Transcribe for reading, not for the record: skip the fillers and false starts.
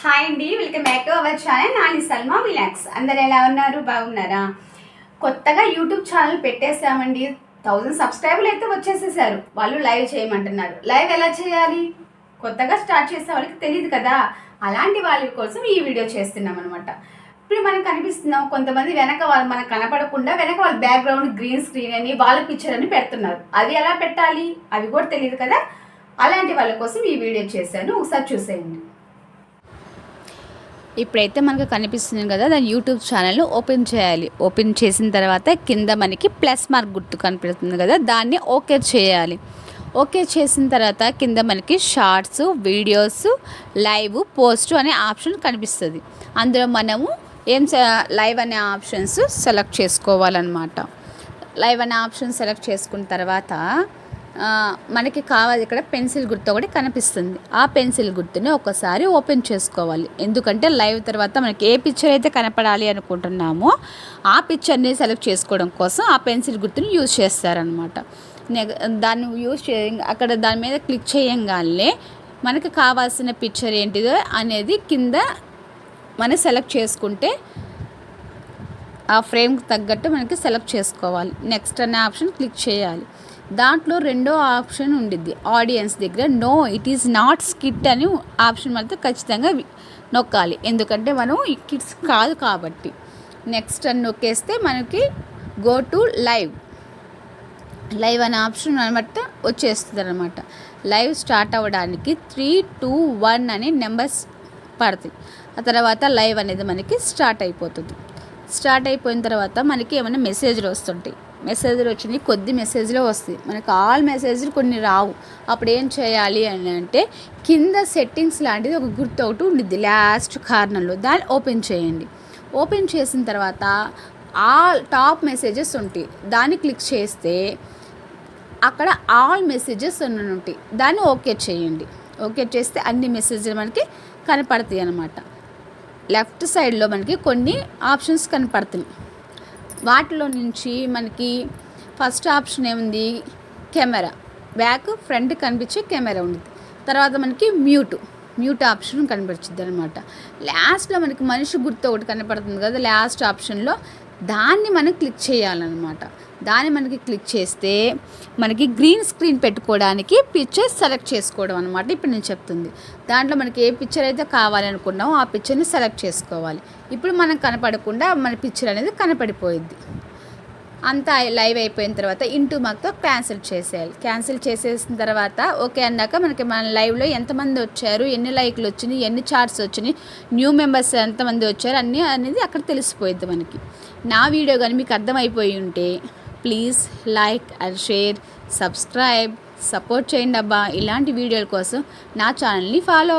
Hi అండి, welcome back to our channel Nani Salma vlogs. అందరు ఎలా ఉన్నారు? బాగున్నారా? కొత్తగా యూట్యూబ్ ఛానల్ పెట్టేసామండి. 1000 సబ్స్క్రైబర్లు అయితే వచ్చేసేసారు. వాళ్ళు లైవ్ చేయమంటున్నారు. లైవ్ ఎలా చేయాలి? కొత్తగా స్టార్ట్ చేసే వాళ్ళకి తెలియదు కదా. అలాంటి వాళ్ళ కోసం ఈ వీడియో చేస్తున్నాం అనమాట. ఇప్పుడు మనకు కనిపిస్తున్నాం, కొంతమంది వెనక వాళ్ళు మనకు కనపడకుండా వెనక వాళ్ళ బ్యాక్గ్రౌండ్ గ్రీన్ స్క్రీన్ అని వాళ్ళ పిక్చర్ అని పెడుతున్నారు. అది ఎలా పెట్టాలి అవి కూడా తెలియదు కదా. అలాంటి వాళ్ళ కోసం ఈ వీడియో చేశాను, ఒకసారి చూసేయండి. ఇప్పుడైతే మనకు కనిపిస్తుంది కదా, దాని యూట్యూబ్ ఛానల్ను ఓపెన్ చేయాలి. ఓపెన్ చేసిన తర్వాత కింద మనకి ప్లస్ మార్క్ గుర్తు కనిపిస్తుంది కదా, దాన్ని ఓకే చేయాలి. ఓకే చేసిన తర్వాత కింద మనకి షార్ట్స్, వీడియోస్, లైవ్, పోస్ట్ అనే ఆప్షన్ కనిపిస్తుంది. అందులో మనము లైవ్ అనే ఆప్షన్స్ సెలెక్ట్ చేసుకోవాలన్నమాట. లైవ్ అనే ఆప్షన్ సెలెక్ట్ చేసుకున్న తర్వాత మనకి కావాలి ఇక్కడ పెన్సిల్ గుర్తు ఒకటి కనిపిస్తుంది. ఆ పెన్సిల్ గుర్తుని ఒకసారి ఓపెన్ చేసుకోవాలి. ఎందుకంటే లైవ్ తర్వాత మనకి ఏ పిక్చర్ అయితే కనపడాలి అనుకుంటున్నామో ఆ పిక్చర్ని సెలెక్ట్ చేసుకోవడం కోసం ఆ పెన్సిల్ గుర్తుని యూజ్ చేస్తారనమాట. దాన్ని యూజ్ అక్కడ దాని మీద క్లిక్ చేయంగానే మనకి కావాల్సిన పిక్చర్ ఏంటిదో అనేది కింద మనం సెలెక్ట్ చేసుకుంటే ఆ ఫ్రేమ్కి తగ్గట్టు మనకి సెలెక్ట్ చేసుకోవాలి. నెక్స్ట్ అనే ఆప్షన్ క్లిక్ చేయాలి. దాంట్లో రెండో ఆప్షన్ ఉండిద్ది, ఆడియన్స్ దగ్గర no it is not skit అని ఆప్షన్ మాత్రం ఖచ్చితంగా నొక్కాలి. ఎందుకంటే మనం కిడ్స్ కాదు కాబట్టి. నెక్స్ట్ అని నొక్కేస్తే మనకి గో టు లైవ్ అనే ఆప్షన్ అనమాట వచ్చేస్తుంది అనమాట. లైవ్ స్టార్ట్ అవ్వడానికి 3, 2, 1 అనే నెంబర్స్ పడతాయి. ఆ తర్వాత లైవ్ అనేది మనకి స్టార్ట్ అయిపోతుంది. స్టార్ట్ అయిపోయిన తర్వాత మనకి ఏమైనా మెసేజ్లు వస్తుంటాయి. మెసేజ్లు వచ్చినాయి, కొద్ది మెసేజ్లో వస్తాయి. మనకు ఆల్ మెసేజ్లు కొన్ని రావు. అప్పుడు ఏం చేయాలి అని అంటే కింద సెట్టింగ్స్ లాంటిది ఒక గుర్తు ఒకటి ఉండిద్ది లాస్ట్ కార్నర్లో, దాన్ని ఓపెన్ చేయండి. ఓపెన్ చేసిన తర్వాత ఆల్ టాప్ మెసేజెస్ ఉంటాయి, దాన్ని క్లిక్ చేస్తే అక్కడ ఆల్ మెసేజెస్ అని ఉంటాయి, దాన్ని ఓకే చేయండి. ఓకే చేస్తే అన్ని మెసేజ్లు మనకి కనపడతాయి అన్నమాట. లెఫ్ట్ సైడ్లో మనకి కొన్ని ఆప్షన్స్ కనపడుతుంది. వాటిలో నుంచి మనకి ఫస్ట్ ఆప్షన్ ఏముంది, కెమెరా, బ్యాక్ ఫ్రంట్ కనిపించే కెమెరా ఉంది. తర్వాత మనకి మ్యూట్ ఆప్షన్ కనిపించింది అనమాట. లాస్ట్లో మనకి మనిషి గుర్తు ఒకటి కనపడుతుంది కదా లాస్ట్ ఆప్షన్లో, దాన్ని మనం క్లిక్ చేయాలన్నమాట. దాన్ని మనకి క్లిక్ చేస్తే మనకి గ్రీన్ స్క్రీన్ పెట్టుకోవడానికి పిక్చర్ సెలెక్ట్ చేసుకోవడం అనమాట. ఇప్పుడు నేను చెప్తుంది దాంట్లో మనకి ఏ పిక్చర్ అయితే కావాలనుకున్నామో ఆ పిక్చర్ని సెలెక్ట్ చేసుకోవాలి. ఇప్పుడు మనం కనపడకుండా మన పిక్చర్ అనేది కనపడిపోయిద్ది. అంతా లైవ్ అయిపోయిన తర్వాత ఇంటూ మార్క్తో క్యాన్సిల్ చేసేయాలి. క్యాన్సిల్ చేసేసిన తర్వాత ఓకే అన్నాక మనకి మన లైవ్లో ఎంతమంది వచ్చారు, ఎన్ని లైక్లు వచ్చినాయి, ఎన్ని చార్ట్స్ వచ్చినాయి, న్యూ మెంబర్స్ ఎంతమంది వచ్చారు అన్నీ అనేది అక్కడ తెలిసిపోయిద్ది మనకి. నా వీడియో కానీ మీకు అర్థమైపోయి ఉంటే please like and share, subscribe, support చేయండి అబ్బా. ఇలాంటి వీడియోల కోసం నా ఛానల్ని ఫాలో